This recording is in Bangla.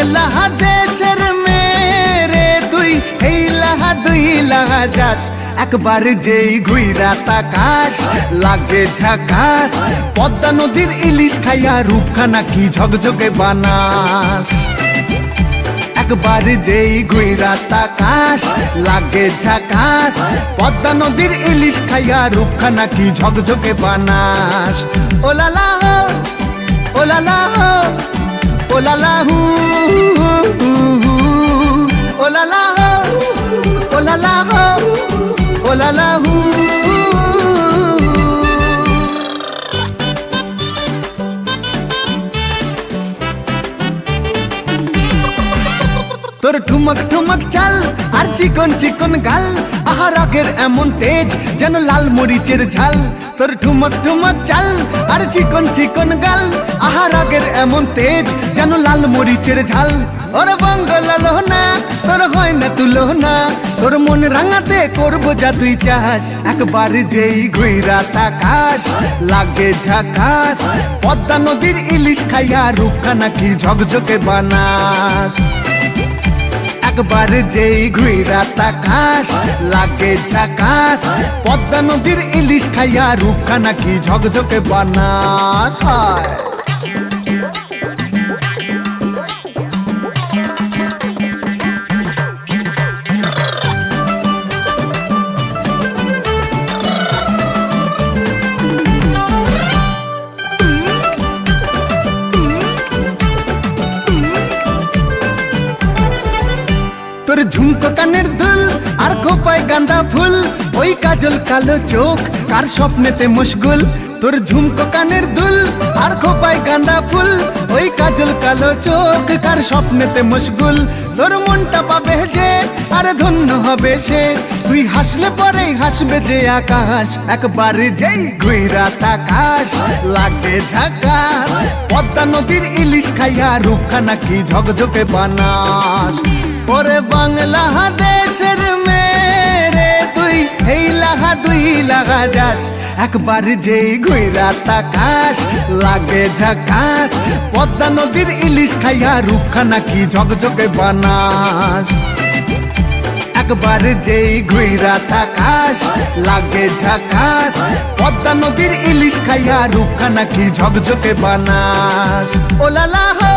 বাংলাদেশের মেরে তুই এই লাহা দুই লাহা যাস একবার যেই ঘুইরা তাকাস লাগে ঝাকাস পদ্মা নদীর ইলিশ খাইয়া রূপখানা কি ঝকঝকে বানাস একবার যেই ঘুইরা তাকাস লাগে ঝাকাস পদ্মা নদীর ইলিশ খাইয়া রূপখানা কি ঝকঝকে বানাস ওলালা হো ওলালা হো ওলালা হু ওলালা হো ওলালা হো ওলালা হু তোর ঠুমক ঠুমক চাল আর চিকন চিকন গাল আহা রাগের এমন তেজ যেন লাল মরিচের ঝাল তোর ঠুমক ঠুমক চাল আর চিকন চিকন গাল আহা রাগের এমন তেজ যেন লাল মরিচের ঝাল ওর বাংলা না তোর হয় না তুলো না তোর মন রাঙাতে করবো যা তুই চাস একবার যেই ঘুইরা তাকাস লাগে ঝাকাস পদ্মা নদীর ইলিশ খাইয়া রূপখানা কি ঝকঝকে বানাস একবার যেই ঘুইরা তাকাস লাগে ঝাকাস পদ্মা নদীর ইলিশ খাইয়া রূপখানা কি ঝকঝকে বানাস তোর ঝুমকো কানের দুল আর খোপায় গাঁদা ফুল ওই কাজল কালো চোখ কার স্বপ্নেতে মশগুল তোর ঝুমকো কানের দুল আর খোপায় গাঁদা ফুল ওই কাজল কালো চোখ কার স্বপ্নেতে মশগুল তোর মনটা পাবে যে আর ধন্য হবে সে তুই হাসলে পরেই হাসবে যে আকাশ একবার যেই ঘুইরা তাকাস লাগে ঝাকাস পদ্মা নদীর ইলিশ খাইয়া রূপখানা কি ঝকঝকে বানাস ওরে বাংলাদেশের মেরে তুই এই লাহা দুই লাহা যাস একবার যেই ঘুইরা তাকাস লাগে ঝাকাস পদ্মা নদীর ইলিশ খাইয়া রূপখানা কি ঝকঝকে বানাস একবার যেই ঘুইরা তাকাস লাগে ঝাকাস পদ্মা নদীর ইলিশ খাইয়া রূপখানা কি ঝকঝকে বানাস ওলালা হো